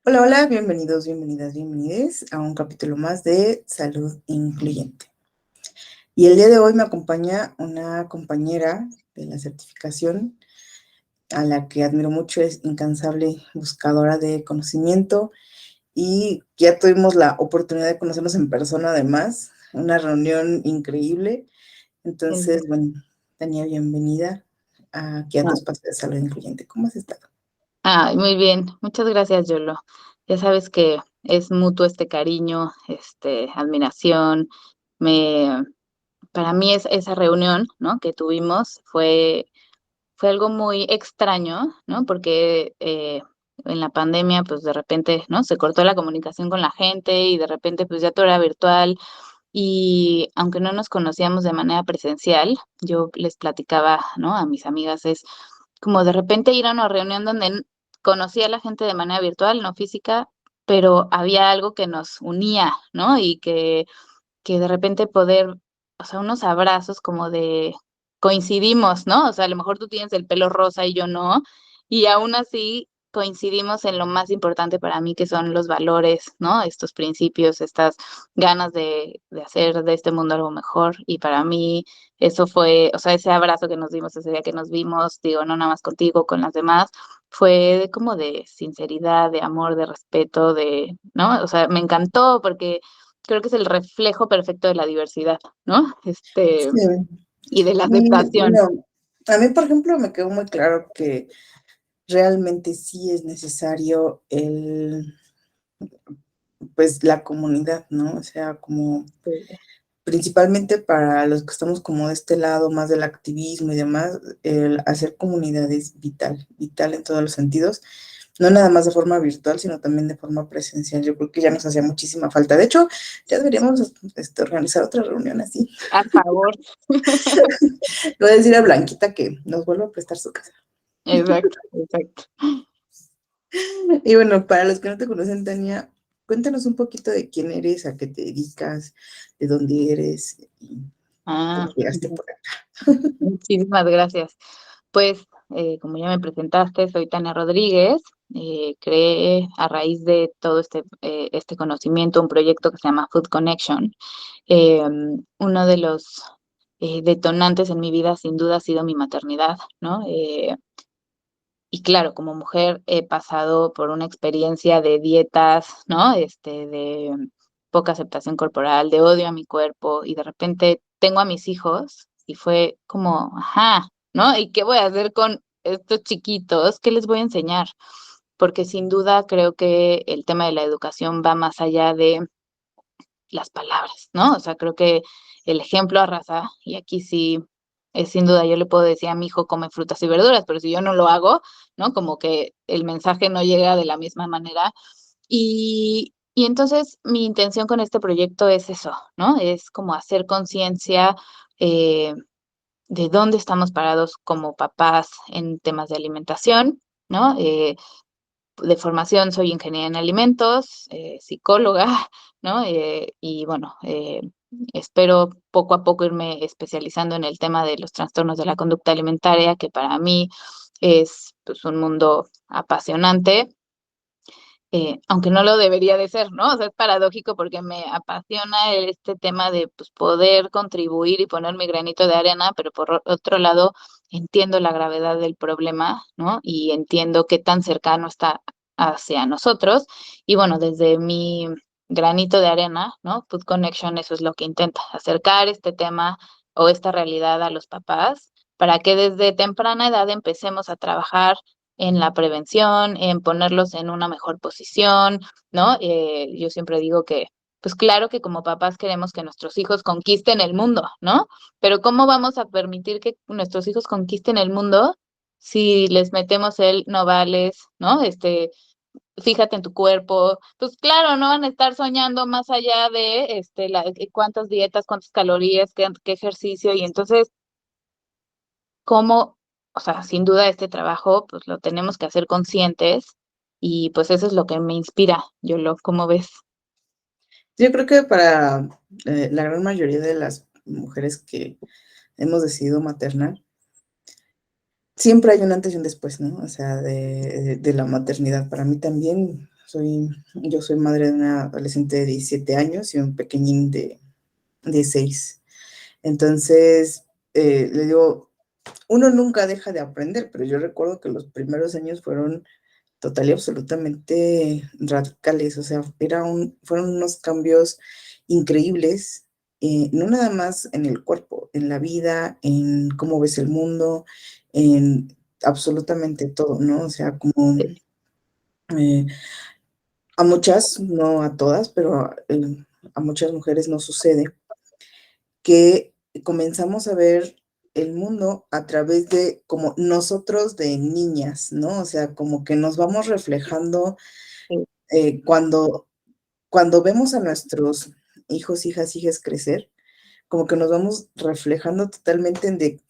Hola, hola, bienvenidos, bienvenidas, bienvenides a un capítulo más de Salud Incluyente. Y el día de hoy me acompaña una compañera de la certificación a la que admiro mucho, es incansable buscadora de conocimiento y ya tuvimos la oportunidad de conocernos en persona además, una reunión increíble. Entonces, Exacto. bueno, Tania, bienvenida aquí a tu espacio de Salud Incluyente. ¿Cómo has estado? Ay, muy bien. Muchas gracias, Yolo. Ya sabes que es mutuo este cariño, admiración. Me, para mí esa reunión, ¿no? Que tuvimos fue algo muy extraño, ¿no? Porque en la pandemia, pues de repente, ¿no? Se cortó la comunicación con la gente y de repente, pues ya todo era virtual. Y aunque no nos conocíamos de manera presencial, yo les platicaba, ¿no? A mis amigas es como de repente ir a una reunión donde conocía a la gente de manera virtual, no física, pero había algo que nos unía, ¿no? Y que de repente poder, o sea, unos abrazos como de coincidimos, ¿no? O sea, a lo mejor tú tienes el pelo rosa y yo no, y aún así coincidimos en lo más importante para mí, que son los valores, ¿no? Estos principios, estas ganas de hacer de este mundo algo mejor. Y para mí eso fue, o sea, ese abrazo que nos dimos ese día que nos vimos, digo, no nada más contigo, con las demás, fue como de sinceridad, de amor, de respeto, ¿no? O sea, me encantó porque creo que es el reflejo perfecto de la diversidad, ¿no? Sí. Y de la aceptación. Bueno, a mí, por ejemplo, me quedó muy claro que realmente sí es necesario pues la comunidad, ¿no? O sea, como principalmente para los que estamos como de este lado más del activismo y demás, el hacer comunidad es vital, vital en todos los sentidos, no nada más de forma virtual, sino también de forma presencial. Yo creo que ya nos hacía muchísima falta. De hecho, ya deberíamos organizar otra reunión así. A favor. Le voy a decir a Blanquita que nos vuelva a prestar su casa. Exacto, exacto. Y bueno, para los que no te conocen, Tania, cuéntanos un poquito de quién eres, a qué te dedicas, de dónde eres y cómo Ah, llegaste ujú. por acá. Muchísimas gracias. Pues, como ya me presentaste, soy Tania Rodríguez. Creé a raíz de todo este conocimiento un proyecto que se llama Food Connection. Eh, Uno de los detonantes en mi vida, sin duda, ha sido mi maternidad, ¿no? Y claro, como mujer he pasado por una experiencia de dietas, ¿no? De poca aceptación corporal, de odio a mi cuerpo, y de repente tengo a mis hijos y fue como, ajá, ¿no? ¿Y qué voy a hacer con estos chiquitos? ¿Qué les voy a enseñar? Porque sin duda creo que el tema de la educación va más allá de las palabras, ¿no? O sea, creo que el ejemplo arrasa, y aquí sí, es sin duda, yo le puedo decir a mi hijo come frutas y verduras, pero si yo no lo hago, ¿no? Como que el mensaje no llega de la misma manera. Y entonces mi intención con este proyecto es eso, ¿no? Es como hacer conciencia eh, de dónde estamos parados como papás en temas de alimentación, ¿no? De formación soy ingeniera en alimentos, psicóloga, ¿no? Y bueno, espero poco a poco irme especializando en el tema de los trastornos de la conducta alimentaria, que para mí es pues, un mundo apasionante, aunque no lo debería de ser, ¿no? O sea, es paradójico porque me apasiona este tema de pues, poder contribuir y poner mi granito de arena, pero por otro lado entiendo la gravedad del problema, ¿no? Y entiendo qué tan cercano está hacia nosotros. Y bueno, desde mi granito de arena, ¿no? Food Connection, eso es lo que intenta, acercar este tema o esta realidad a los papás para que desde temprana edad empecemos a trabajar en la prevención, en ponerlos en una mejor posición, ¿no? Yo siempre digo que, pues claro que como papás queremos que nuestros hijos conquisten el mundo, ¿no? Pero ¿cómo vamos a permitir que nuestros hijos conquisten el mundo si les metemos el no vales, ¿no? Fíjate en tu cuerpo, pues claro, no van a estar soñando más allá de cuántas dietas, cuántas calorías, qué ejercicio, y entonces cómo, o sea, sin duda este trabajo, pues lo tenemos que hacer conscientes, y pues eso es lo que me inspira, ¿cómo ves? Yo creo que para la gran mayoría de las mujeres que hemos decidido maternar, siempre hay un antes y un después, ¿no? O sea, de la maternidad. Para mí también Yo soy madre de una adolescente de 17 años y un pequeñín de 6. Entonces, le digo, uno nunca deja de aprender, pero yo recuerdo que los primeros años fueron total y absolutamente radicales, o sea, fueron unos cambios increíbles, no nada más en el cuerpo, en la vida, en cómo ves el mundo, en absolutamente todo, ¿no? O sea, como eh, a muchas, no a todas, pero a muchas mujeres nos sucede que comenzamos a ver el mundo a través de como nosotros de niñas, ¿no? O sea, como que nos vamos reflejando Sí, cuando vemos a nuestros hijos, hijas, hijas crecer, como que nos vamos reflejando totalmente en de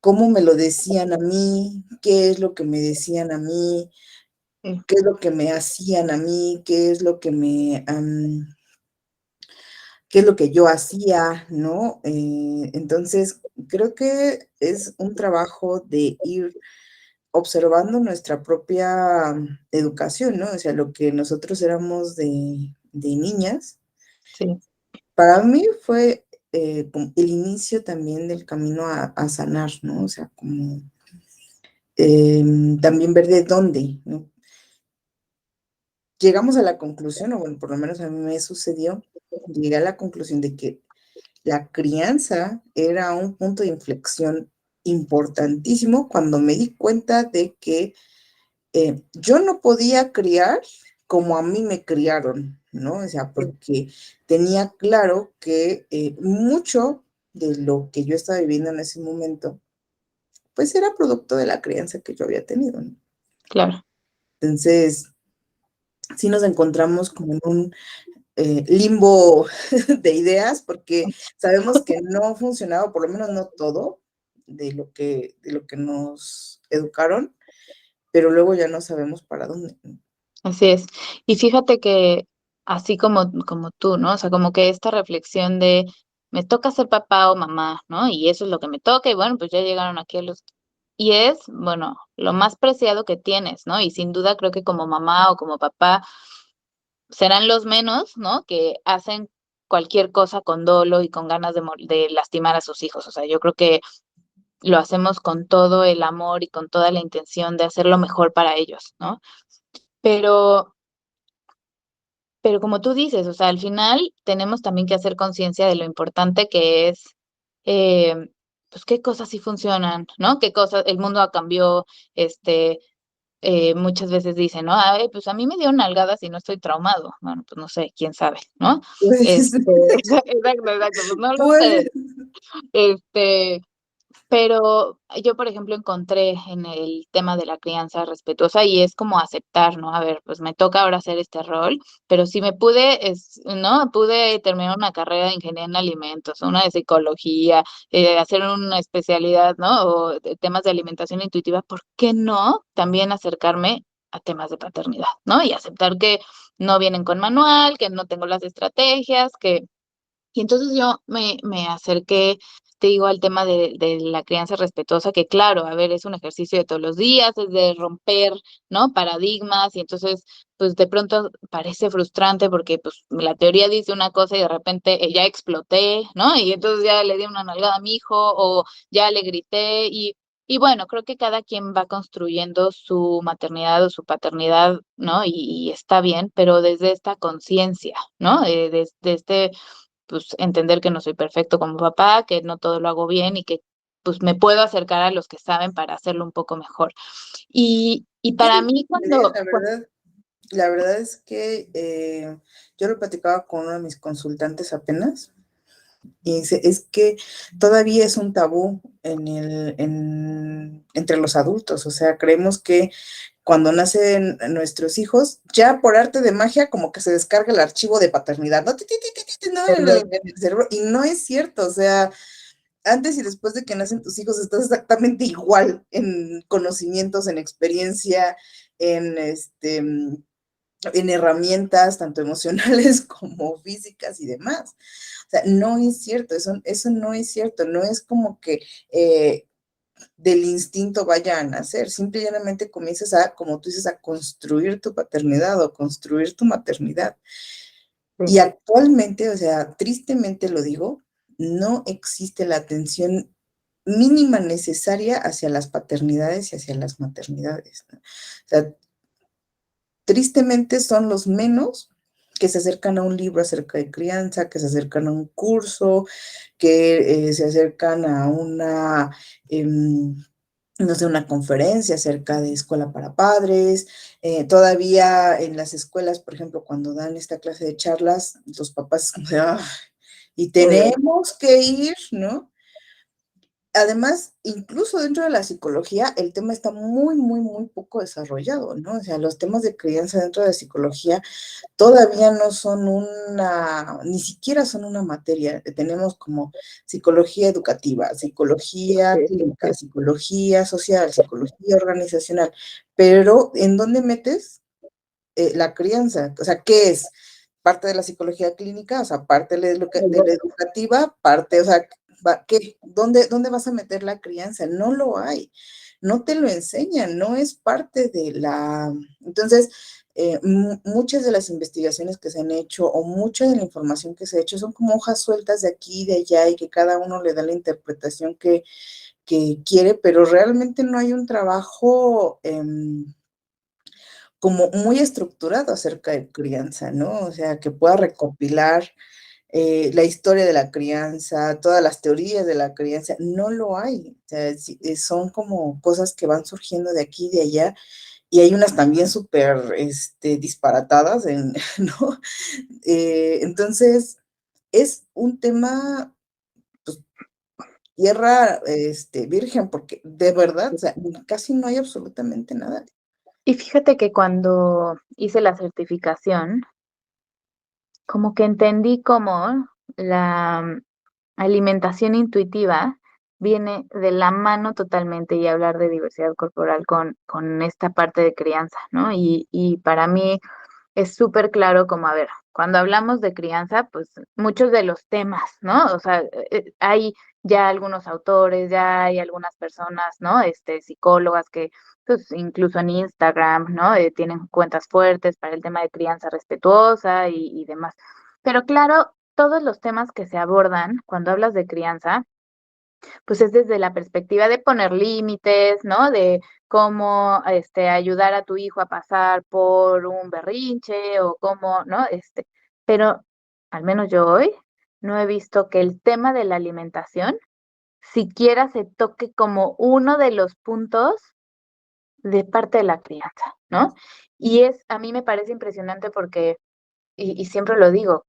cómo me lo decían a mí, qué es lo que me decían a mí, sí, qué es lo que me hacían a mí, qué es lo que qué es lo que yo hacía, ¿no? Entonces, creo que es un trabajo de ir observando nuestra propia educación, ¿no? O sea, lo que nosotros éramos de niñas. sí, Para mí fue como el inicio también del camino a sanar, ¿no? O sea, como también ver de dónde, ¿no? Llegamos a la conclusión, o bueno, por lo menos a mí me sucedió, llegué a la conclusión de que la crianza era un punto de inflexión importantísimo cuando me di cuenta de que yo no podía criar como a mí me criaron, ¿no? O sea, sí, porque tenía claro que mucho de lo que yo estaba viviendo en ese momento, pues era producto de la crianza que yo había tenido, ¿no? claro. Entonces, sí nos encontramos como en un limbo de ideas, porque sabemos que no funcionaba, por lo menos no todo, de lo que nos educaron, pero luego ya no sabemos para dónde, ¿no? Así es. Y fíjate que así como tú, ¿no? O sea, como que esta reflexión de me toca ser papá o mamá, ¿no? Y eso es lo que me toca y bueno, pues ya llegaron aquí los... Y es, bueno, lo más preciado que tienes, ¿no? Y sin duda creo que como mamá o como papá serán los menos, ¿no? Que hacen cualquier cosa con dolo y con ganas de lastimar a sus hijos. O sea, yo creo que lo hacemos con todo el amor y con toda la intención de hacer lo mejor para ellos, ¿no? Pero Pero como tú dices, o sea, al final tenemos también que hacer conciencia de lo importante que es, eh, pues qué cosas sí funcionan, ¿no? Qué cosas, el mundo cambió, este, muchas veces dicen, ¿no? Ay, pues a mí me dio nalgadas y no estoy traumado. Bueno, pues no sé, quién sabe, ¿no? Pues, Este, exacto, exacto, pues no lo pues, sé. Este, pero yo, por ejemplo, encontré en el tema de la crianza respetuosa y es como aceptar, ¿no? A ver, pues me toca ahora hacer este rol, pero si me pude, ¿no? Pude terminar una carrera de ingeniería en alimentos, una de psicología, hacer una especialidad, ¿no? O de temas de alimentación intuitiva, ¿por qué no también acercarme a temas de paternidad, ¿no? Y aceptar que no vienen con manual, que no tengo las estrategias, que y entonces yo me acerqué, te digo, al tema de la crianza respetuosa, que claro, a ver, es un ejercicio de todos los días, es de romper, ¿no? Paradigmas, y entonces, pues de pronto parece frustrante porque pues la teoría dice una cosa y de repente ya exploté, ¿no? Y entonces ya le di una nalgada a mi hijo o ya le grité y bueno, creo que cada quien va construyendo su maternidad o su paternidad, ¿no? Y está bien, pero desde esta conciencia, ¿no? Desde este pues entender que no soy perfecto como papá, que no todo lo hago bien y que pues me puedo acercar a los que saben para hacerlo un poco mejor. Y sí, para mí la verdad es que yo lo platicaba con uno de mis consultantes apenas, y dice, es que todavía es un tabú entre los adultos, o sea, creemos que cuando nacen nuestros hijos, ya por arte de magia, como que se descarga el archivo de paternidad, ¿no? ¿No? En el cerebro, y no es cierto, o sea, antes y después de que nacen tus hijos estás exactamente igual en conocimientos, en experiencia, en en herramientas tanto emocionales como físicas y demás. O sea, no es cierto, eso no es cierto, no es como que del instinto vaya a nacer, simple y llanamente comienzas a, como tú dices, a construir tu paternidad o construir tu maternidad. Sí. Y actualmente, o sea, tristemente lo digo, no existe la atención mínima necesaria hacia las paternidades y hacia las maternidades, ¿no? O sea, tristemente son los menos que se acercan a un libro acerca de crianza, que se acercan a un curso, que se acercan a una, no sé, una conferencia acerca de escuela para padres. Todavía en las escuelas, por ejemplo, cuando dan esta clase de charlas, los papás es como de, "Ah, y tenemos que ir", ¿no? Además, incluso dentro de la psicología, el tema está muy, muy, muy poco desarrollado, ¿no? O sea, los temas de crianza dentro de la psicología todavía no son una, ni siquiera son una materia. Tenemos como psicología educativa, psicología Sí, clínica, psicología social, psicología organizacional, pero ¿en dónde metes la crianza? O sea, ¿qué es? Parte de la psicología clínica, o sea, parte de la educativa, parte, o sea, ¿qué? ¿Dónde vas a meter la crianza? No lo hay, no te lo enseñan, no es parte de la... Entonces, muchas de las investigaciones que se han hecho o mucha de la información que se ha hecho son como hojas sueltas de aquí y de allá y que cada uno le da la interpretación que quiere, pero realmente no hay un trabajo como muy estructurado acerca de crianza, ¿no? O sea, que pueda recopilar la historia de la crianza, todas las teorías de la crianza, no lo hay. O sea, son como cosas que van surgiendo de aquí y de allá, y hay unas también súper disparatadas, ¿no? Entonces, es un tema, pues, tierra virgen, porque de verdad, o sea, casi no hay absolutamente nada. Y fíjate que cuando hice la certificación, como que entendí cómo la alimentación intuitiva viene de la mano totalmente y hablar de diversidad corporal con esta parte de crianza, ¿no? Y para mí es súper claro como, a ver, cuando hablamos de crianza, pues muchos de los temas, ¿no? O sea, hay ya algunos autores, ya hay algunas personas, ¿no? Psicólogas que, pues incluso en Instagram, ¿no? Tienen cuentas fuertes para el tema de crianza respetuosa y demás. Pero claro, todos los temas que se abordan cuando hablas de crianza, pues es desde la perspectiva de poner límites, ¿no? De cómo ayudar a tu hijo a pasar por un berrinche o cómo, ¿no? Pero al menos yo hoy no he visto que el tema de la alimentación siquiera se toque como uno de los puntos de parte de la crianza, ¿no? Y a mí me parece impresionante porque, y siempre lo digo,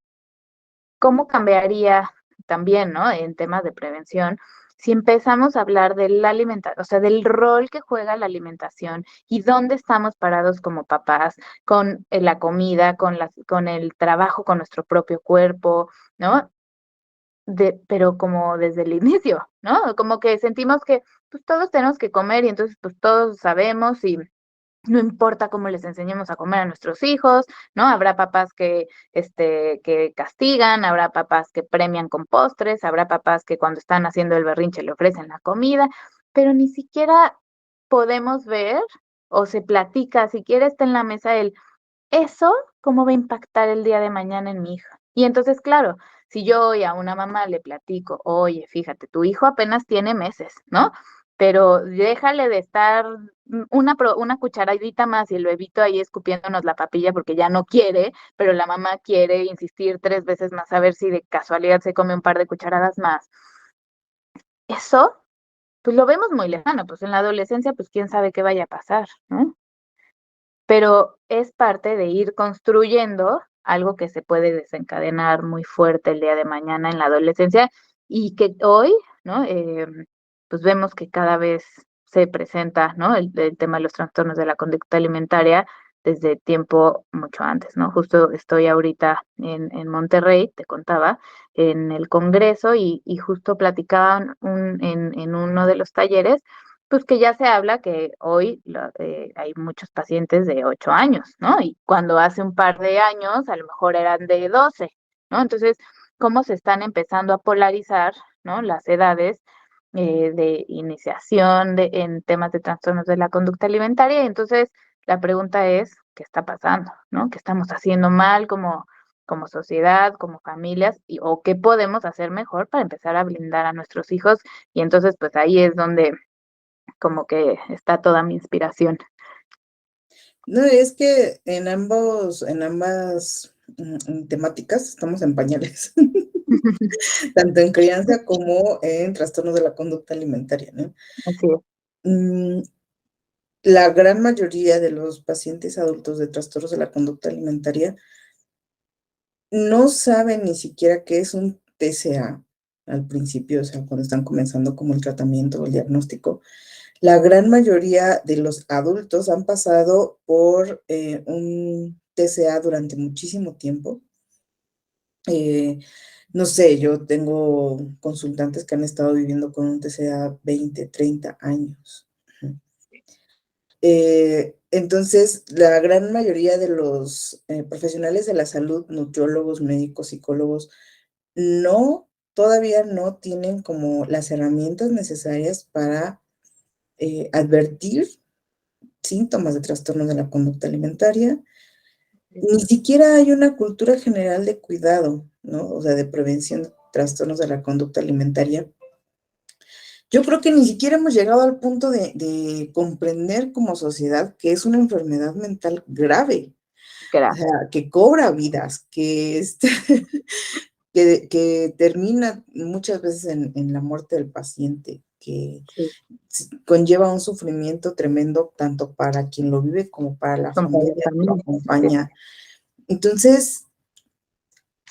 ¿cómo cambiaría también, ¿no? En temas de prevención, si empezamos a hablar de la alimentación, o sea, del rol que juega la alimentación y dónde estamos parados como papás con la comida, con el trabajo, con nuestro propio cuerpo, ¿no? Pero como desde el inicio, ¿no? Como que sentimos que pues todos tenemos que comer y entonces pues todos sabemos y no importa cómo les enseñemos a comer a nuestros hijos, ¿no? Habrá papás que castigan, habrá papás que premian con postres, habrá papás que cuando están haciendo el berrinche le ofrecen la comida, pero ni siquiera podemos ver o se platica, siquiera está en la mesa eso, ¿cómo va a impactar el día de mañana en mi hija? Y entonces, claro, si yo hoy a una mamá le platico, oye, fíjate, tu hijo apenas tiene meses, ¿no? Pero déjale de estar una cucharadita más y el bebito ahí escupiéndonos la papilla porque ya no quiere, pero la mamá quiere insistir 3 veces más a ver si de casualidad se come un par de cucharadas más. Eso, pues lo vemos muy lejano, pues en la adolescencia, pues quién sabe qué vaya a pasar, ¿no? Pero es parte de ir construyendo algo que se puede desencadenar muy fuerte el día de mañana en la adolescencia y que hoy, ¿no? Pues vemos que cada vez se presenta, ¿no? El tema de los trastornos de la conducta alimentaria desde tiempo mucho antes, ¿no? Justo estoy ahorita en Monterrey, te contaba, en el Congreso y justo platicaban en uno de los talleres pues que ya se habla que hoy hay muchos pacientes de 8 años, ¿no? Y cuando hace un par de años a lo mejor eran de 12, ¿no? Entonces, ¿cómo se están empezando a polarizar, ¿no? Las edades de iniciación en temas de trastornos de la conducta alimentaria. Y entonces la pregunta es, ¿qué está pasando? ¿No? ¿Qué estamos haciendo mal como sociedad, como familias? ¿O qué podemos hacer mejor para empezar a blindar a nuestros hijos? Y entonces, pues ahí es donde como que está toda mi inspiración. No, es que en ambas temáticas estamos en pañales, tanto en crianza como en trastornos de la conducta alimentaria, ¿no? Así es. Mm, la gran mayoría de los pacientes adultos de trastornos de la conducta alimentaria no saben ni siquiera qué es un TCA al principio, o sea, cuando están comenzando como el tratamiento o el diagnóstico. La gran mayoría de los adultos han pasado por un TCA durante muchísimo tiempo. No sé, yo tengo consultantes que han estado viviendo con un TCA 20, 30 años. Entonces, la gran mayoría de los profesionales de la salud, nutriólogos, médicos, psicólogos, todavía no tienen como las herramientas necesarias para advertir síntomas de trastorno de la conducta alimentaria. Ni siquiera hay una cultura general de cuidado, ¿no? O sea, de prevención de trastornos de la conducta alimentaria. Yo creo que ni siquiera hemos llegado al punto de comprender como sociedad que es una enfermedad mental grave, o Gracias. sea, que cobra vidas, que termina muchas veces en la muerte del paciente, que Sí, conlleva un sufrimiento tremendo tanto para quien lo vive como para la son para familia las que lo familias. Sí. acompaña. Entonces,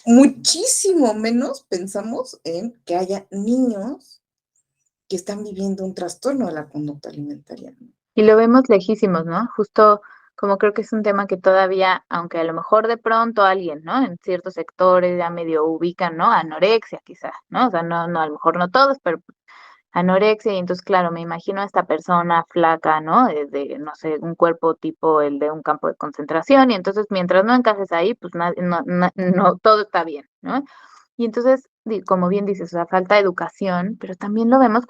muchísimo menos pensamos en que haya niños que están viviendo un trastorno de la conducta alimentaria, ¿no? Y lo vemos lejísimos, ¿no? Justo como creo que es un tema que todavía, aunque a lo mejor de pronto alguien, ¿no? En ciertos sectores ya medio ubican, ¿no? Anorexia quizá, ¿no? O sea, no, a lo mejor no todos, pero anorexia. Y entonces, claro, me imagino a esta persona flaca, ¿no? No sé, un cuerpo tipo el de un campo de concentración. Y entonces, mientras no encajes ahí, pues no, todo está bien, ¿no? Y entonces, como bien dices, o sea, falta de educación, pero también lo vemos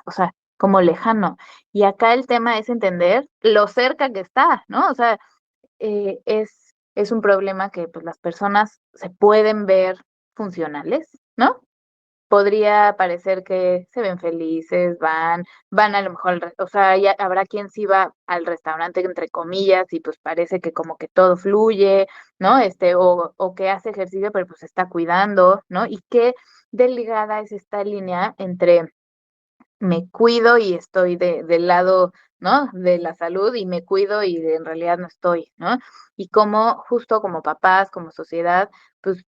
o sea, como lejano. Y acá el tema es entender lo cerca que está, ¿no? O sea, es un problema que pues las personas se pueden ver funcionales, ¿no? Podría parecer que se ven felices, van a lo mejor, o sea, ya habrá quien sí va al restaurante, entre comillas, y pues parece que como que todo fluye, ¿no? O que hace ejercicio, pero pues se está cuidando, ¿no? Y qué delgada es esta línea entre me cuido y estoy del lado, ¿no? De la salud y me cuido y en realidad no estoy, ¿no? Y como, justo como papás, como sociedad, pues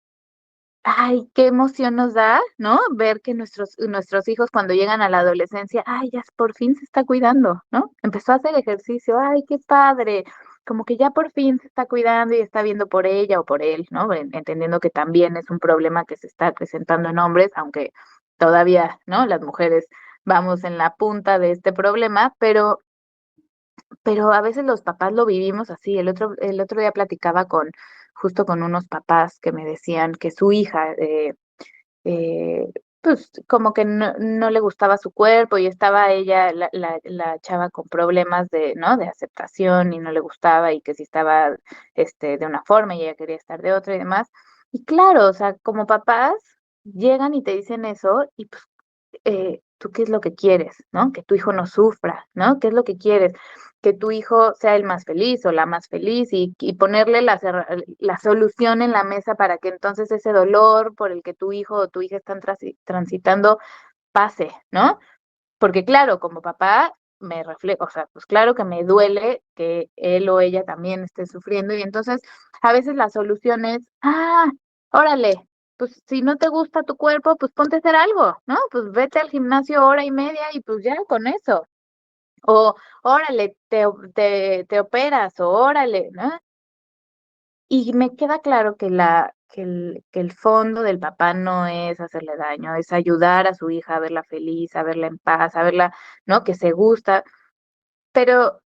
ay, qué emoción nos da, ¿no? Ver que nuestros hijos cuando llegan a la adolescencia, ay, ya por fin se está cuidando, ¿no? Empezó a hacer ejercicio, ay, qué padre. Como que ya por fin se está cuidando y está viendo por ella o por él, ¿no? Entendiendo que también es un problema que se está presentando en hombres, aunque todavía, ¿no? Las mujeres vamos en la punta de este problema, pero a veces los papás lo vivimos así. El otro día platicaba justo con unos papás que me decían que su hija, pues como que no le gustaba su cuerpo y estaba ella, la chava con problemas ¿no? De aceptación y no le gustaba y que si estaba, de una forma y ella quería estar de otra y demás. Y claro, o sea, como papás llegan y te dicen eso y pues tú qué es lo que quieres, ¿no? Que tu hijo no sufra, ¿no? ¿Qué es lo que quieres? Que tu hijo sea el más feliz o la más feliz y ponerle la solución en la mesa para que entonces ese dolor por el que tu hijo o tu hija están transitando pase, ¿no? Porque claro, como papá me reflejo, o sea, pues claro que me duele que él o ella también esté sufriendo y entonces a veces la solución es, órale, pues si no te gusta tu cuerpo, pues ponte a hacer algo, ¿no? Pues vete al gimnasio hora y media y pues ya con eso. O órale, te operas, o órale, ¿no? Y me queda claro que el fondo del papá no es hacerle daño, es ayudar a su hija a verla feliz, a verla en paz, a verla, ¿no? Que se gusta, pero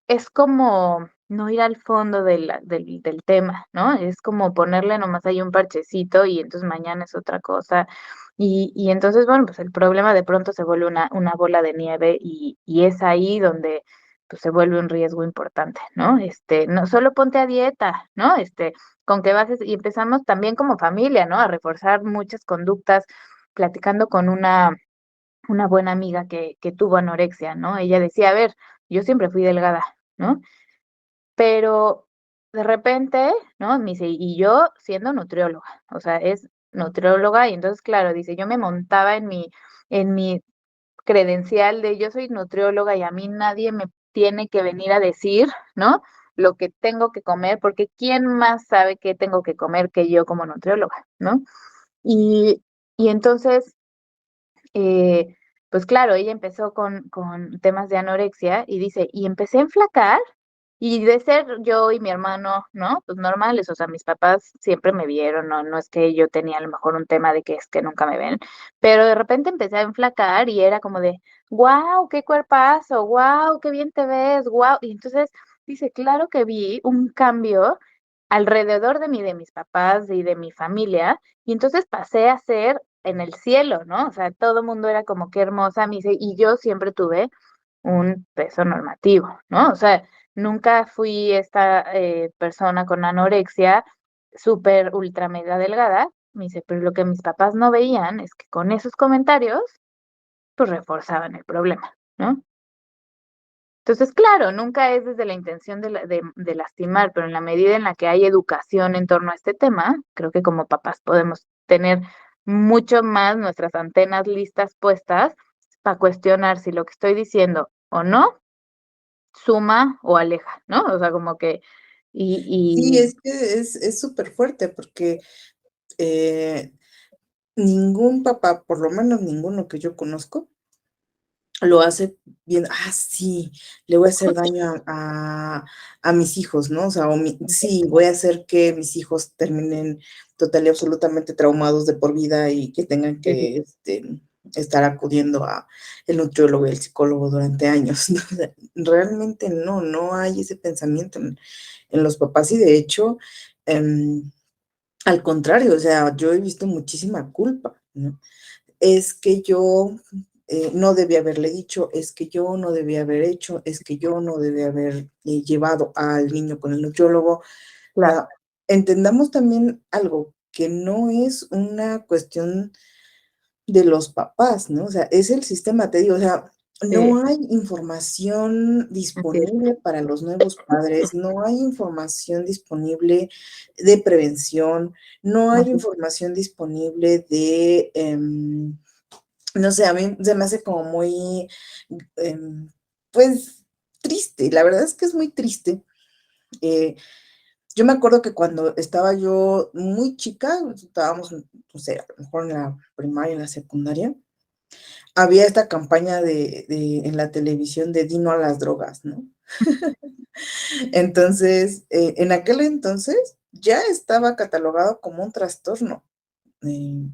es como no ir al fondo del tema, ¿no? Es como ponerle nomás ahí un parchecito y entonces mañana es otra cosa. Y entonces, bueno, pues el problema de pronto se vuelve una bola de nieve y es ahí donde pues se vuelve un riesgo importante, ¿no? No solo ponte a dieta, ¿no? Con que bases, y empezamos también como familia, ¿no? A reforzar muchas conductas, platicando con una buena amiga que tuvo anorexia, ¿no? Ella decía, a ver, yo siempre fui delgada, ¿no? Pero de repente, ¿no? Me dice, y yo siendo nutrióloga, o sea, es nutrióloga, y entonces, claro, dice, yo me montaba en mi credencial de yo soy nutrióloga y a mí nadie me tiene que venir a decir, ¿no? Lo que tengo que comer, porque ¿quién más sabe qué tengo que comer que yo como nutrióloga, ¿no? Y, y entonces, eh, pues claro, ella empezó con temas de anorexia y dice, y empecé a enflacar y de ser yo y mi hermano, ¿no? Pues normales, o sea, mis papás siempre me vieron, no es que yo tenía a lo mejor un tema de que es que nunca me ven, pero de repente empecé a enflacar y era como de, wow, qué cuerpazo, wow, qué bien te ves, wow. Y entonces dice, claro que vi un cambio alrededor de mí, de mis papás y de mi familia, y entonces pasé a ser en el cielo, ¿no? O sea, todo el mundo era como qué hermosa, me dice, y yo siempre tuve un peso normativo, ¿no? O sea, nunca fui esta persona con anorexia súper ultra mega delgada, me dice, pero lo que mis papás no veían es que con esos comentarios, pues reforzaban el problema, ¿no? Entonces, claro, nunca es desde la intención de lastimar, pero en la medida en la que hay educación en torno a este tema, creo que como papás podemos tener mucho más nuestras antenas listas puestas para cuestionar si lo que estoy diciendo o no suma o aleja, ¿no? O sea, como que, Sí, y es que es súper fuerte porque eh, ningún papá, por lo menos ninguno que yo conozco, lo hace bien, sí, le voy a hacer daño a mis hijos, ¿no? O sea, sí, voy a hacer que mis hijos terminen total y absolutamente traumados de por vida y que tengan sí, sí, que estar acudiendo a el nutriólogo y el psicólogo durante años, ¿no? O sea, realmente no hay ese pensamiento en los papás y de hecho, al contrario, o sea, yo he visto muchísima culpa, ¿no? Es que yo no debía haberle dicho, es que yo no debía haber hecho, es que yo no debía haber llevado al niño con el nutriólogo. O claro, sea, entendamos también algo, que no es una cuestión de los papás, ¿no? O sea, es el sistema, te digo, o sea, sí, no hay información así es, disponible para los nuevos padres, no hay información disponible de prevención, no hay así información disponible de, no sé, a mí se me hace como muy, pues, triste. La verdad es que es muy triste. Eh, yo me acuerdo que cuando estaba yo muy chica, estábamos, no sé, a lo mejor en la primaria, en la secundaria, había esta campaña en la televisión de "Di no a las drogas", ¿no? Entonces, en aquel entonces ya estaba catalogado como un trastorno, eh,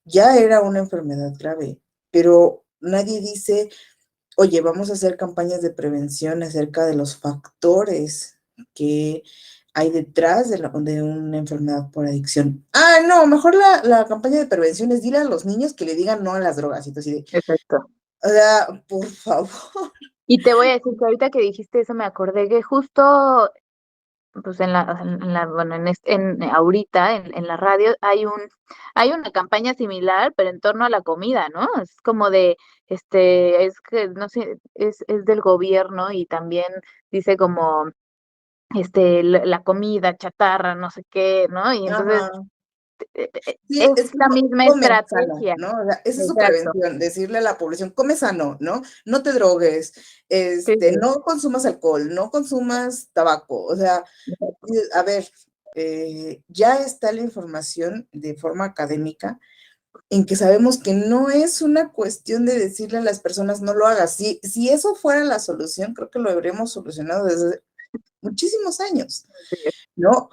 ya era una enfermedad grave, pero nadie dice: "Oye, vamos a hacer campañas de prevención acerca de los factores que hay detrás de una enfermedad por adicción". No, mejor la campaña de prevención es dile a los niños que le digan no a las drogas, y tú así de, exacto. o sea, por favor. Y te voy a decir que ahorita que dijiste eso me acordé que justo, pues bueno, ahorita en la radio hay una campaña similar, pero en torno a la comida, ¿no? Es como de, es que, no sé, es del gobierno y también dice como, la comida chatarra, no sé qué, ¿no? Y entonces Ajá. Sí, es es la como misma come sano, estrategia. ¿no? O sea, esa es su Exacto. prevención, decirle a la población, come sano, ¿no? No te drogues, Sí, sí, no consumas alcohol, no consumas tabaco, o sea, exacto. a ver, ya está la información de forma académica en que sabemos que no es una cuestión de decirle a las personas no lo hagas. Si eso fuera la solución, creo que lo habríamos solucionado desde muchísimos años, Sí, ¿no?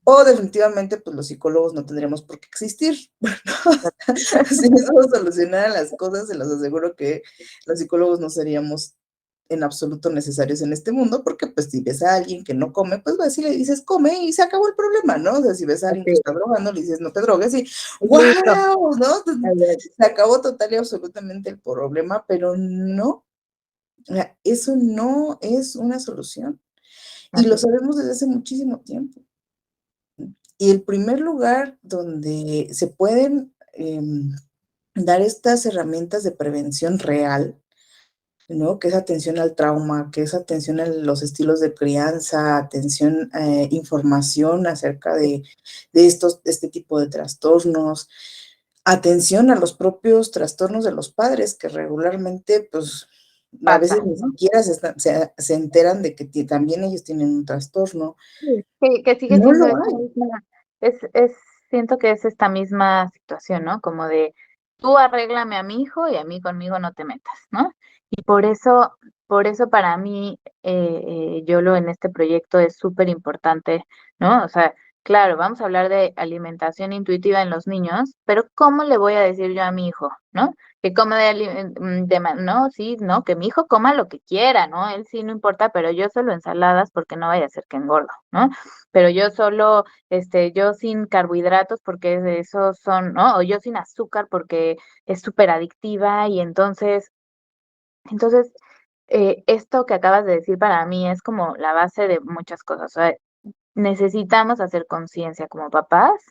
O definitivamente, pues los psicólogos no tendríamos por qué existir. Si eso solucionara las cosas, se los aseguro que los psicólogos no seríamos en absoluto necesarios en este mundo, porque pues si ves a alguien que no come, pues vas y le dices come y se acabó el problema, ¿no? O sea, si ves a alguien que Así, está drogando, le dices no te drogues y listo. ¡wow! ¿No? Así, Se acabó total y absolutamente el problema, pero no, eso no es una solución. Y lo así. sabemos desde hace muchísimo tiempo. Y el primer lugar donde se pueden dar estas herramientas de prevención real, ¿no? Que es atención al trauma, que es atención a los estilos de crianza, atención, información acerca de este tipo de trastornos, atención a los propios trastornos de los padres, que regularmente, pues, a veces Pasa, ni ¿no? siquiera se enteran de que también ellos tienen un trastorno. Sí. Que sigue No siendo lo esta hay. misma, siento que es esta misma situación, ¿no? Como de, tú arréglame a mi hijo y a mí conmigo no te metas, ¿no? Y por eso para mí, YOLO en este proyecto es súper importante, ¿no? O sea, claro, vamos a hablar de alimentación intuitiva en los niños, pero ¿cómo le voy a decir yo a mi hijo, ¿no? Que coma no, sí, no, que mi hijo coma lo que quiera, ¿no? Él sí no importa, pero yo solo ensaladas porque no vaya a ser que engordo, ¿no? Pero yo solo, yo sin carbohidratos porque esos son, ¿no? O yo sin azúcar porque es súper adictiva y entonces, esto que acabas de decir para mí es como la base de muchas cosas. O sea, necesitamos hacer conciencia como papás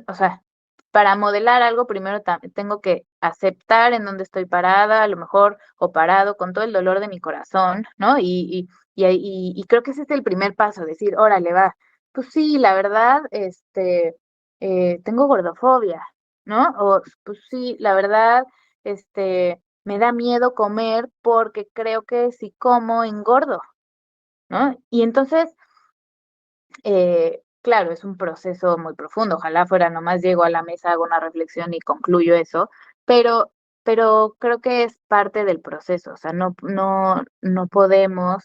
o sea, para modelar algo primero tengo que aceptar en dónde estoy parada, a lo mejor, o parado, con todo el dolor de mi corazón, ¿no? Y creo que ese es el primer paso, decir, órale, va, pues sí, la verdad, tengo gordofobia, ¿no? O pues sí, la verdad, me da miedo comer porque creo que si como engordo, ¿no? Y entonces claro, es un proceso muy profundo. Ojalá fuera nomás llego a la mesa, hago una reflexión y concluyo eso, pero, pero creo que es parte del proceso. O sea, no podemos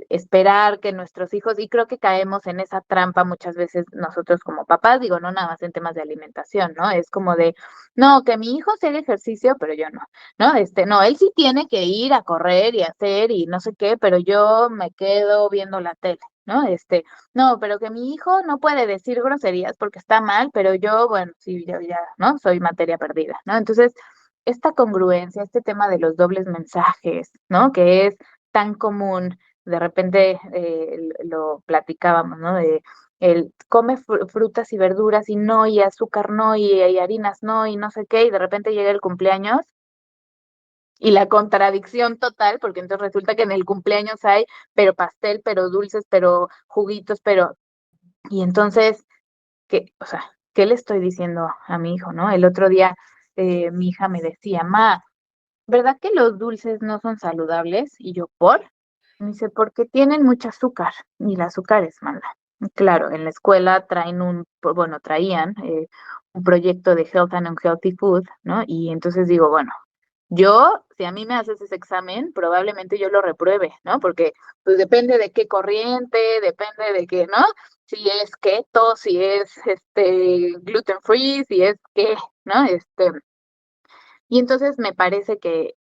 esperar que nuestros hijos, y creo que caemos en esa trampa muchas veces nosotros como papás, digo, no nada más en temas de alimentación, ¿no? Es como de, no, que mi hijo se haga ejercicio, pero yo no, ¿no? No, él sí tiene que ir a correr y hacer y no sé qué, pero yo me quedo viendo la tele, ¿no? No, pero que mi hijo no puede decir groserías porque está mal, pero yo, bueno, sí, yo ya, ¿no? Soy materia perdida, ¿no? Entonces, esta congruencia, este tema de los dobles mensajes, ¿no? Que es tan común, de repente lo platicábamos, ¿no? De el come frutas y verduras y no, y azúcar no, y harinas no, y no sé qué, y de repente llega el cumpleaños y la contradicción total, porque entonces resulta que en el cumpleaños hay, pero pastel, pero dulces, pero juguitos, pero y entonces, o sea, ¿qué le estoy diciendo a mi hijo, no? El otro día mi hija me decía, ma, ¿verdad que los dulces no son saludables? Y yo, ¿por? Me dice, porque tienen mucho azúcar y el azúcar es mala. Y claro, en la escuela traían un proyecto de Health and Unhealthy Food, ¿no? Y entonces digo, bueno, si a mí me haces ese examen, probablemente yo lo repruebe, ¿no? Porque pues depende de qué corriente, depende de qué, ¿no? Si es keto, si es gluten free, si es qué, ¿no? Y entonces me parece que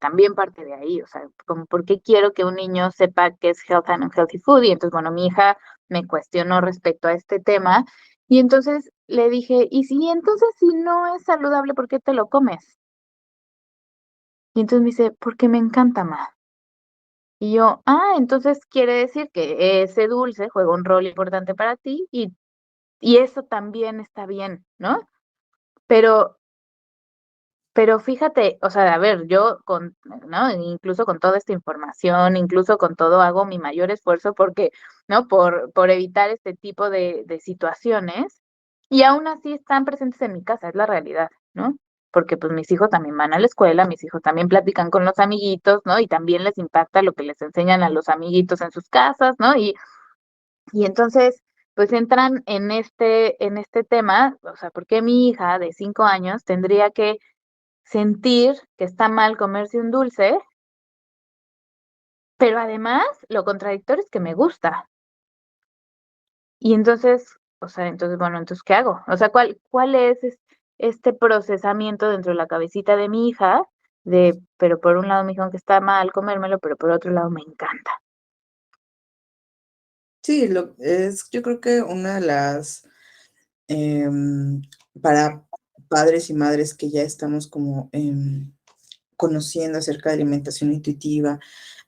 también parte de ahí, o sea, como por qué quiero que un niño sepa qué es health and unhealthy food. Y entonces, bueno, mi hija me cuestionó respecto a este tema y entonces le dije, ¿y si entonces si no es saludable, por qué te lo comes? Y entonces me dice, porque me encanta más. Y yo, entonces quiere decir que ese dulce juega un rol importante para ti y eso también está bien, ¿no? Pero, pero fíjate, o sea, a ver, ¿no? Incluso con toda esta información, incluso con todo, hago mi mayor esfuerzo porque, ¿no? Por evitar este tipo de situaciones y aún así están presentes en mi casa, es la realidad, ¿no? Porque pues mis hijos también van a la escuela, mis hijos también platican con los amiguitos, ¿no? Y también les impacta lo que les enseñan a los amiguitos en sus casas, ¿no? Y entonces, pues entran en este tema, o sea, ¿por qué mi hija de 5 años tendría que sentir que está mal comerse un dulce, pero además lo contradictorio es que me gusta? Y entonces, o sea, entonces, bueno, entonces, ¿qué hago? O sea, ¿cuál es este procesamiento dentro de la cabecita de mi hija pero por un lado me dijeron que está mal comérmelo, pero por otro lado me encanta. Sí, yo creo que una de las, em, para padres y madres que ya estamos como conociendo acerca de alimentación intuitiva,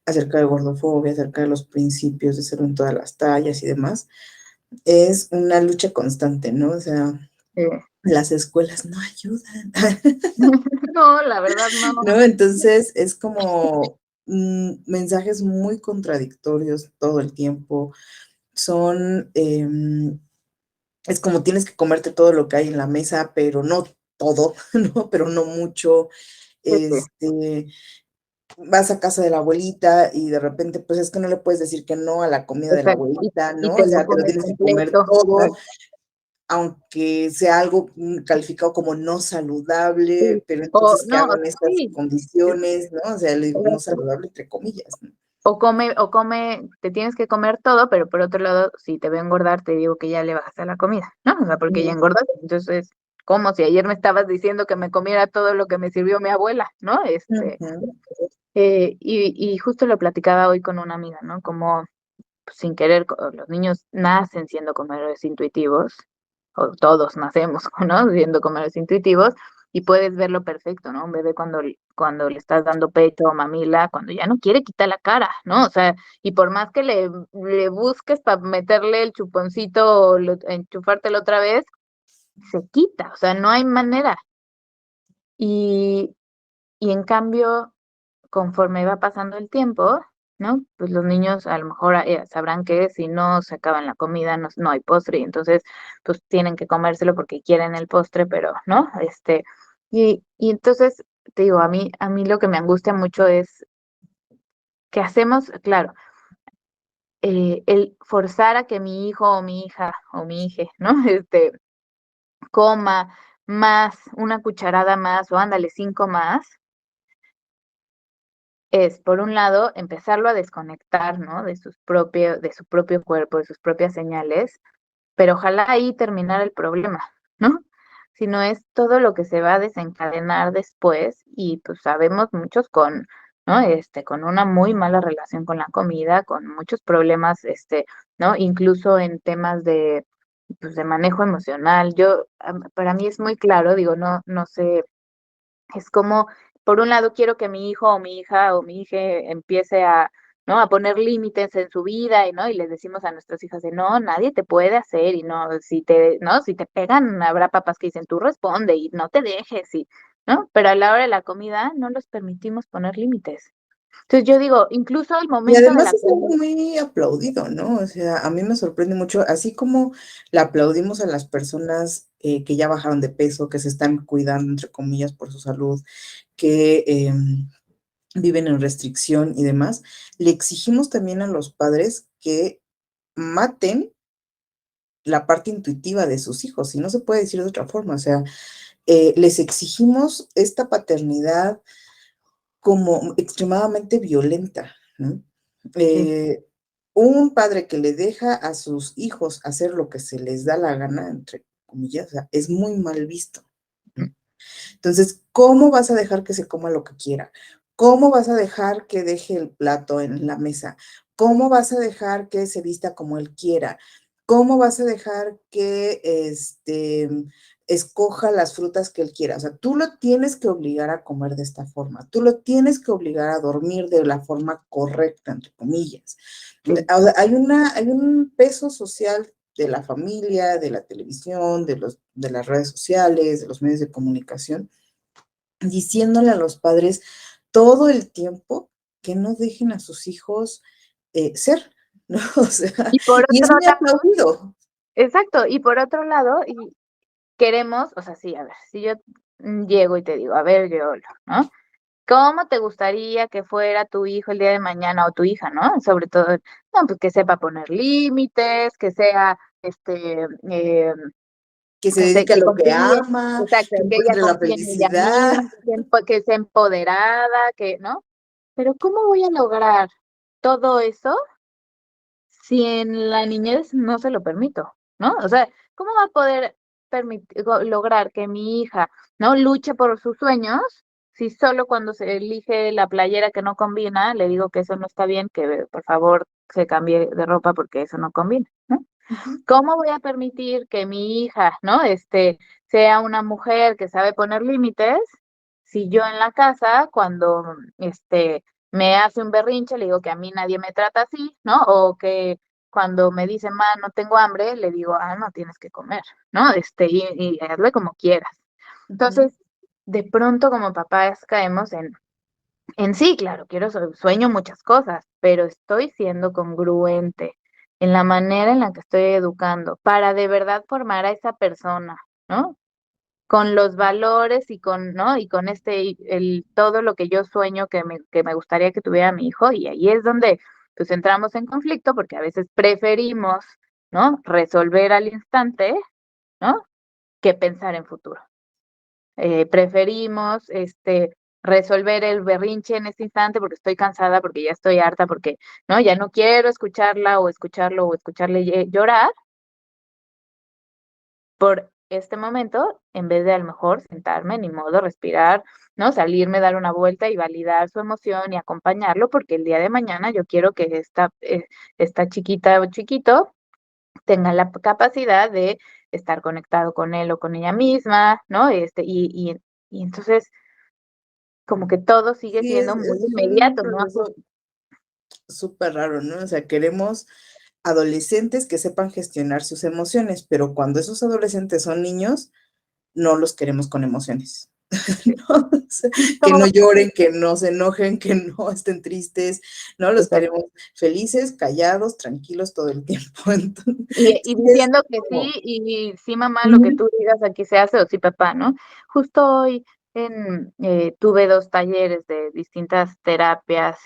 acerca de gordofobia, acerca de los principios de ser en todas las tallas y demás, es una lucha constante, ¿no? O sea, las escuelas no ayudan. No, la verdad no. ¿No? Entonces es como mensajes muy contradictorios todo el tiempo. Son, es como tienes que comerte todo lo que hay en la mesa, pero no todo, ¿no? Pero no mucho. Sí, sí, Este, vas a casa de la abuelita y de repente, pues es que no le puedes decir que no a la comida de la exacto. abuelita, Y ¿no? te O lo sea, te lo comes tienes que comer completo. todo, Exacto. aunque sea algo calificado como no Sí. saludable, pero O entonces, ¿qué no, hago en estas sí, condiciones, no? O sea, le digo no exacto. saludable entre comillas, ¿no? O come, te tienes que comer todo, pero por otro lado, si te veo engordar, te digo que ya le bajaste a la comida, ¿no? O sea, porque ya Ujú, engordaste. Entonces, como si ayer me estabas diciendo que me comiera todo lo que me sirvió mi abuela, ¿no? ujú, Y justo lo platicaba hoy con una amiga, ¿no? Como pues, sin querer, los niños nacen siendo comedores intuitivos, o todos nacemos, ¿no? Siendo comedores intuitivos, y puedes verlo perfecto, ¿no? Un bebé cuando le estás dando pecho o mamila, cuando ya no quiere quitar la cara, ¿no? O sea, y por más que le busques para meterle el chuponcito o enchufártelo otra vez, se quita, o sea, no hay manera. Y, y en cambio, conforme va pasando el tiempo, ¿no? Pues los niños a lo mejor sabrán que si no se acaban la comida, no hay postre, y entonces pues tienen que comérselo porque quieren el postre, pero, ¿no? Y entonces, te digo, a mí lo que me angustia mucho es que hacemos, claro, el forzar a que mi hijo o mi hija o mi hije, ¿no? Coma más, una cucharada más, o ándale, 5 más, es, por un lado, empezarlo a desconectar, ¿no? De su propio cuerpo, de sus propias señales, pero ojalá ahí terminar el problema, ¿no? Si no es todo lo que se va a desencadenar después y pues sabemos muchos ¿no? Con una muy mala relación con la comida, con muchos problemas, ¿no? Incluso en temas pues, de manejo emocional. Para mí es muy claro, digo, no sé, es como, por un lado, quiero que mi hijo o mi hija o mi hija empiece ¿no? A poner límites en su vida, y, ¿no? Y les decimos a nuestras hijas de, no, nadie te puede hacer, y no, ¿no? Si te pegan, habrá papás que dicen, tú responde y no te dejes, ¿no? Pero a la hora de la comida no los permitimos poner límites. Entonces yo digo, incluso el y momento de además la es algo comida, muy aplaudido, ¿no? O sea, a mí me sorprende mucho, así como le aplaudimos a las personas que ya bajaron de peso, que se están cuidando, entre comillas, por su salud, que viven en restricción y demás, le exigimos también a los padres que maten la parte intuitiva de sus hijos, y no se puede decir de otra forma, o sea, les exigimos esta paternidad como extremadamente violenta, ¿no? sí, Eh, un padre que le deja a sus hijos hacer lo que se les da la gana, entre comillas, o sea, es muy mal visto, ¿no? Entonces, ¿cómo vas a dejar que se coma lo que quiera? ¿Cómo vas a dejar que deje el plato en la mesa? ¿Cómo vas a dejar que se vista como él quiera? ¿Cómo vas a dejar que escoja las frutas que él quiera? O sea, tú lo tienes que obligar a comer de esta forma, tú lo tienes que obligar a dormir de la forma correcta, entre comillas. sí. O sea, hay un peso social de la familia, de la televisión, de las redes sociales, de los medios de comunicación, diciéndole a los padres todo el tiempo que no dejen a sus hijos ser, ¿no? O sea, Y por y es otro muy lado, aplaudido. exacto, y por otro lado, y queremos, o sea, sí, a ver, si yo llego y te digo, a ver, Yolo, ¿no? ¿Cómo te gustaría que fuera tu hijo el día de mañana o tu hija, ¿no? Sobre todo, no, pues que sepa poner límites, que sea, Que se dedique a que lo que confíe, ama, exacto, que que ella encuentre la confíe en ella felicidad. misma, que sea empoderada, ¿no? Pero ¿cómo voy a lograr todo eso si en la niñez no se lo permito, ¿no? O sea, ¿cómo va a poder lograr que mi hija no luche por sus sueños si solo cuando se elige la playera que no combina, le digo que eso no está bien, que por favor se cambie de ropa porque eso no combina, ¿no? Ujú. ¿Cómo voy a permitir que mi hija, ¿no? Sea una mujer que sabe poner límites si yo en la casa, cuando, me hace un berrinche, le digo que a mí nadie me trata así, ¿no? O que cuando me dice, ma, no tengo hambre, le digo, ah, no tienes que comer, ¿no? Y hazle como quieras. Ujú. Entonces, de pronto como papás caemos en sí, claro, sueño muchas cosas, pero estoy siendo congruente en la manera en la que estoy educando para de verdad formar a esa persona, ¿no? Con los valores y con, ¿no? Y con todo lo que yo sueño que me gustaría que tuviera mi hijo, y ahí es donde pues entramos en conflicto porque a veces preferimos, ¿no? Resolver al instante, ¿no? Que pensar en futuro. Preferimos resolver el berrinche en este instante porque estoy cansada, porque ya estoy harta, porque no, ya no quiero escucharla o escucharlo o escucharle llorar por este momento, en vez de a lo mejor sentarme, ni modo, respirar, ¿no? Salirme, dar una vuelta y validar su emoción y acompañarlo, porque el día de mañana yo quiero que esta chiquita o chiquito tenga la capacidad de estar conectado con él o con ella misma, ¿no? Y entonces como que todo sigue Sí, siendo muy es un inmediato, ¿no? proceso súper raro, ¿no? O sea, queremos adolescentes que sepan gestionar sus emociones, pero cuando esos adolescentes son niños, no los queremos con emociones, ¿no? O sea, que no Justo, lloren, que no se enojen, que no estén tristes, ¿no? Los exacto. queremos felices, callados, tranquilos todo el tiempo. Entonces, Y sí es diciendo que sí, como, y sí, mamá, lo que ujú, tú digas aquí se hace, o sí, papá, ¿no? Justo hoy tuve 2 talleres de distintas terapias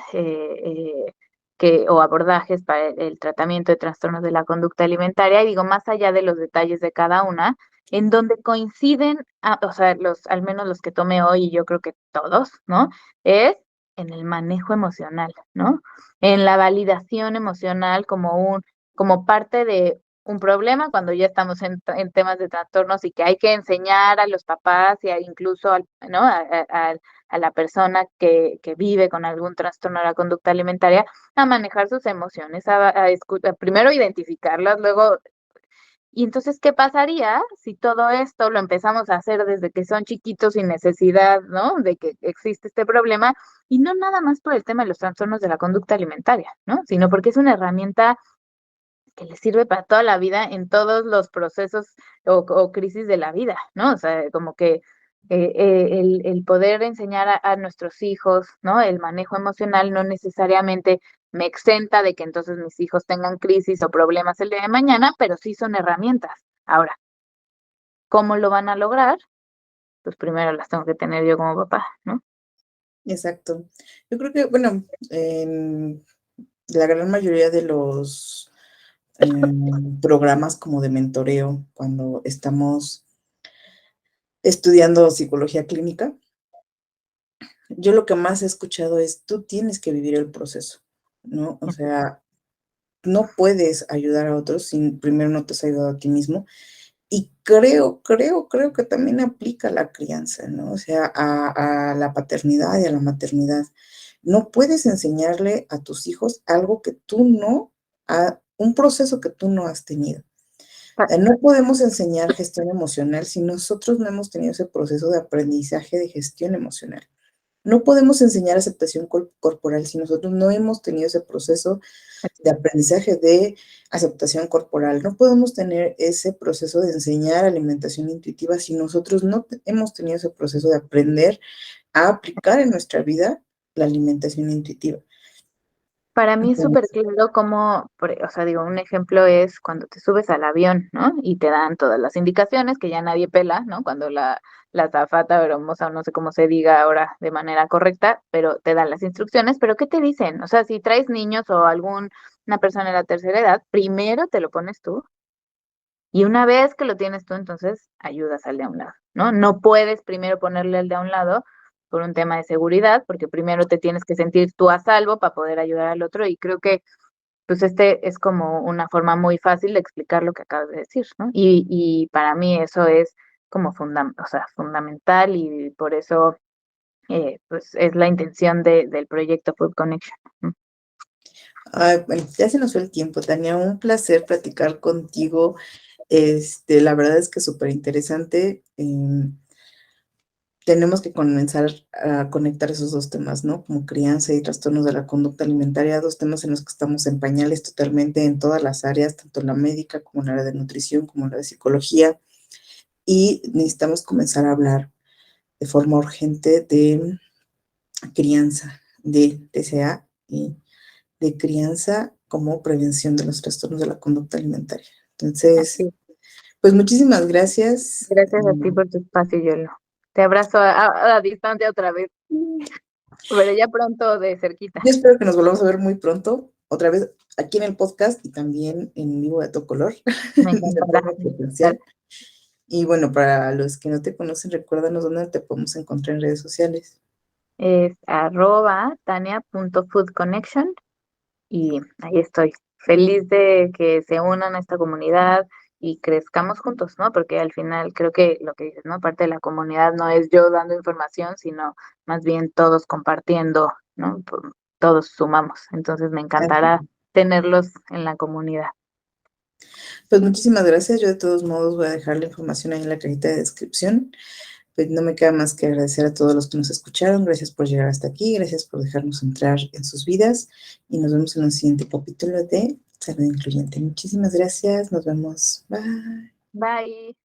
o abordajes para el tratamiento de trastornos de la conducta alimentaria, y digo, más allá de los detalles de cada una, en donde coinciden, o sea, al menos los que tomé hoy, y yo creo que todos, ¿no? Es en el manejo emocional, ¿no? En la validación emocional como parte de un problema cuando ya estamos en temas de trastornos, y que hay que enseñar a los papás y incluso ¿no? a la persona que vive con algún trastorno de la conducta alimentaria a manejar sus emociones, a primero identificarlas, luego. Y entonces, ¿qué pasaría si todo esto lo empezamos a hacer desde que son chiquitos sin necesidad, ¿no? De que existe este problema, y no nada más por el tema de los trastornos de la conducta alimentaria, ¿no? Sino porque es una herramienta que le sirve para toda la vida en todos los procesos o crisis de la vida, ¿no? O sea, como que el poder enseñar a nuestros hijos, ¿no? El manejo emocional no necesariamente me exenta de que entonces mis hijos tengan crisis o problemas el día de mañana, pero sí son herramientas. Ahora, ¿cómo lo van a lograr? Pues primero las tengo que tener yo como papá, ¿no? exacto. Yo creo que, bueno, en la gran mayoría de los programas como de mentoreo, cuando estamos estudiando psicología clínica, yo lo que más he escuchado es, tú tienes que vivir el proceso, ¿no? O sea, no puedes ayudar a otros si primero no te has ayudado a ti mismo. Y creo que también aplica a la crianza, ¿no? O sea, a la paternidad y a la maternidad. No puedes enseñarle a tus hijos algo que tú no, un proceso que tú no has tenido. No podemos enseñar gestión emocional si nosotros no hemos tenido ese proceso de aprendizaje de gestión emocional. No podemos enseñar aceptación corporal si nosotros no hemos tenido ese proceso de aprendizaje de aceptación corporal. No podemos tener ese proceso de enseñar alimentación intuitiva si nosotros no hemos tenido ese proceso de aprender a aplicar en nuestra vida la alimentación intuitiva. Para mí es súper Entonces, claro cómo, o sea, digo, un ejemplo es cuando te subes al avión, ¿no? Y te dan todas las indicaciones que ya nadie pela, ¿no? Cuando la azafata o hermosa, o no sé cómo se diga ahora de manera correcta, pero te dan las instrucciones, pero ¿qué te dicen? O sea, si traes niños o una persona de la tercera edad, primero te lo pones tú, y una vez que lo tienes tú, entonces ayudas al de a un lado, ¿no? No puedes primero ponerle al de a un lado por un tema de seguridad, porque primero te tienes que sentir tú a salvo para poder ayudar al otro, y creo que pues es como una forma muy fácil de explicar lo que acabas de decir, ¿no? Y para mí eso es como o sea, fundamental, y por eso pues es la intención del proyecto Food Connection. Ay, bueno, ya se nos fue el tiempo, Tania. Un placer platicar contigo. La verdad es que es súper interesante. Tenemos que comenzar a conectar esos dos temas, ¿no? Como crianza y trastornos de la conducta alimentaria, dos temas en los que estamos en pañales totalmente en todas las áreas, tanto en la médica como en la área de nutrición, como en la de psicología. Y necesitamos comenzar a hablar de forma urgente de crianza, de TCA y de crianza como prevención de los trastornos de la conducta alimentaria. Entonces, Así. pues muchísimas gracias. Gracias a ti por tu espacio, Yolo. Te abrazo a distancia otra vez, pero ya pronto de cerquita. Yo espero que nos volvamos a ver muy pronto, otra vez aquí en el podcast y también en vivo de todo color, Me de encantará. forma presencial. Y bueno, para los que no te conocen, recuérdanos dónde te podemos encontrar en redes sociales. Es @tania.foodconnection y ahí estoy. Feliz de que se unan a esta comunidad y crezcamos juntos, ¿no? Porque al final creo que lo que dices, ¿no? Parte de la comunidad no es yo dando información, sino más bien todos compartiendo, ¿no? Todos sumamos. Entonces me Así. encantará tenerlos en la comunidad. Pues muchísimas gracias. Yo de todos modos voy a dejar la información ahí en la cajita de descripción. Pues no me queda más que agradecer a todos los que nos escucharon. Gracias por llegar hasta aquí. Gracias por dejarnos entrar en sus vidas. Y nos vemos en un siguiente capítulo de Salud Incluyente. Muchísimas gracias. Nos vemos. Bye. Bye.